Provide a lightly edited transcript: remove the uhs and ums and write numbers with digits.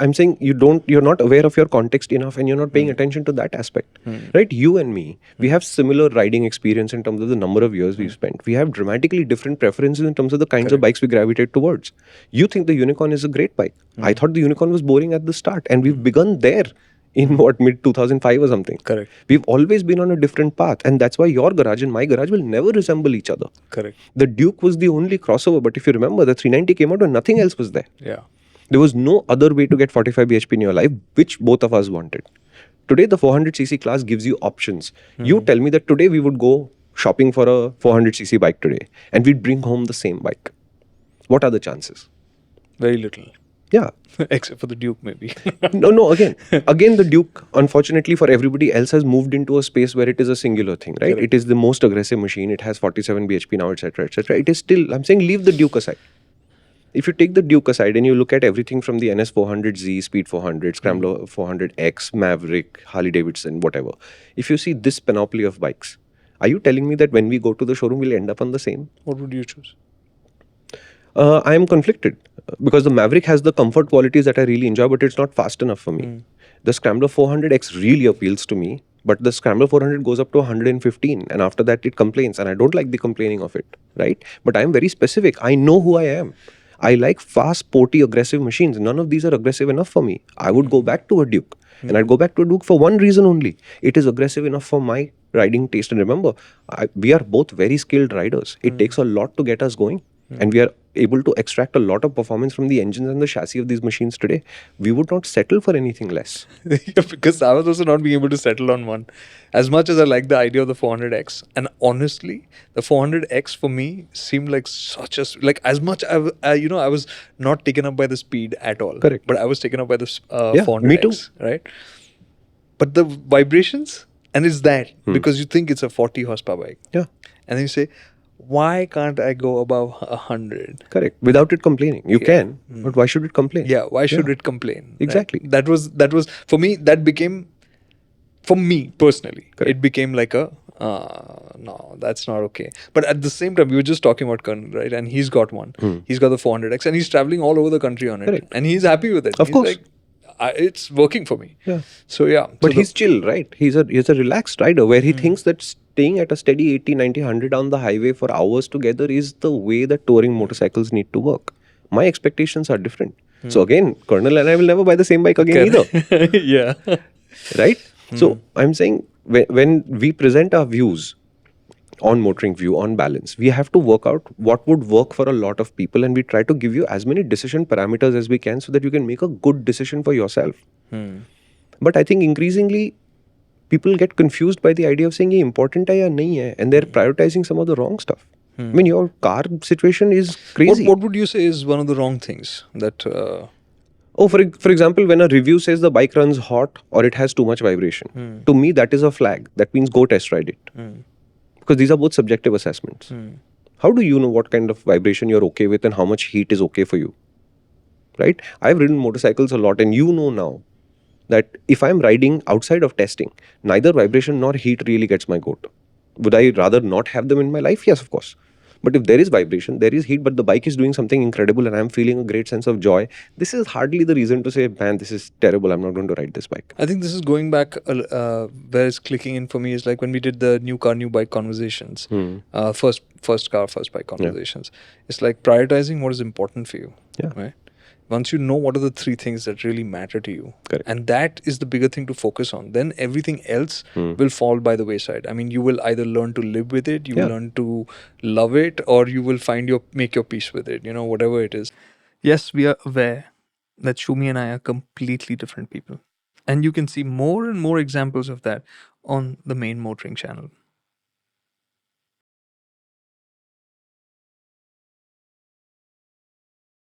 I'm saying you're not aware of your context enough, and you're not paying attention to that aspect, right? You and me, we have similar riding experience in terms of the number of years we've spent. We have dramatically different preferences in terms of the kinds of bikes we gravitate towards. You think the Unicorn is a great bike. I thought the Unicorn was boring at the start, and we've begun there in mid 2005 or something. Correct. We've always been on a different path, and that's why your garage and my garage will never resemble each other. Correct. The Duke was the only crossover, but if you remember, the 390 came out when nothing else was there. Yeah. There was no other way to get 45 bhp in your life, which both of us wanted. Today, the 400cc class gives you options. You tell me that today we would go shopping for a 400cc bike today, and we'd bring home the same bike. What are the chances? Very little. Yeah. Except for the Duke, maybe. No, again, the Duke, unfortunately for everybody else, has moved into a space where it is a singular thing, right? Correct. It is the most aggressive machine. It has 47 bhp now, etc., etc. It is still, I'm saying, leave the Duke aside. If you take the Duke aside and you look at everything from the NS 400Z, Speed 400, Scrambler 400X, Maverick, Harley Davidson, whatever. If you see this panoply of bikes, are you telling me that when we go to the showroom, we'll end up on the same? What would you choose? I am conflicted because the Maverick has the comfort qualities that I really enjoy, but it's not fast enough for me. The Scrambler 400X really appeals to me, but the Scrambler 400 goes up to 115, and after that it complains, and I don't like the complaining of it, right? But I am very specific. I know who I am. I like fast, sporty, aggressive machines. None of these are aggressive enough for me. I would go back to a Duke. And I'd go back to a Duke for one reason only. It is aggressive enough for my riding taste. And remember, we are both very skilled riders. It takes a lot to get us going. And we are able to extract a lot of performance from the engines and the chassis of these machines today. We would not settle for anything less. Because I was also not being able to settle on one. As much as I like the idea of the 400X, and honestly, the 400X for me seemed like such a as much I was not taken up by the speed at all. Correct. But I was taken up by the 400X. Me too. Right. But the vibrations, and it's that because you think it's a 40 horsepower bike. Yeah. And then you say, why can't I go above 100? Correct. Without it complaining. You can, but why should it complain? Yeah, why should it complain? Exactly. Right? That was for me, that became, for me personally, Correct. it became like a, no, that's not okay. But at the same time, we were just talking about Colonel, right? And he's got one. He's got the 400X and he's traveling all over the country on it. Correct. And he's happy with it. Of He's course. like, it's working for me. Yeah. So yeah. But he's chill, right? He's a relaxed rider where he thinks that staying at a steady 80, 90, 100 on the highway for hours together is the way that touring motorcycles need to work. My expectations are different. So again, Colonel and I will never buy the same bike again either. Yeah. Right? So I'm saying when we present our views on MotorInc View, on balance, we have to work out what would work for a lot of people, and we try to give you as many decision parameters as we can so that you can make a good decision for yourself. But I think increasingly people get confused by the idea of saying ye important hai ya nahi hai, and they're prioritizing some of the wrong stuff. I mean, your car situation is crazy. What would you say is one of the wrong things that... For example, when a review says the bike runs hot or it has too much vibration, to me that is a flag. That means go test ride it. Because these are both subjective assessments. How do you know what kind of vibration you're okay with and how much heat is okay for you? Right? I've ridden motorcycles a lot, and you know now that if I'm riding outside of testing, neither vibration nor heat really gets my goat. Would I rather not have them in my life? Yes, of course. But if there is vibration, there is heat, but the bike is doing something incredible and I'm feeling a great sense of joy, this is hardly the reason to say, man, this is terrible, I'm not going to ride this bike. I think this is going back where it's clicking in for me is like when we did the new car, new bike conversations, first car, first bike conversations. It's like prioritizing what is important for you. Yeah. Right? Once you know what are the three things that really matter to you, Correct. and that is the bigger thing to focus on, then everything else will fall by the wayside. I mean, you will either learn to live with it, you will learn to love it, or you will make your peace with it, whatever it is. Yes, we are aware that Shumi and I are completely different people. And you can see more and more examples of that on the main MotorInc channel.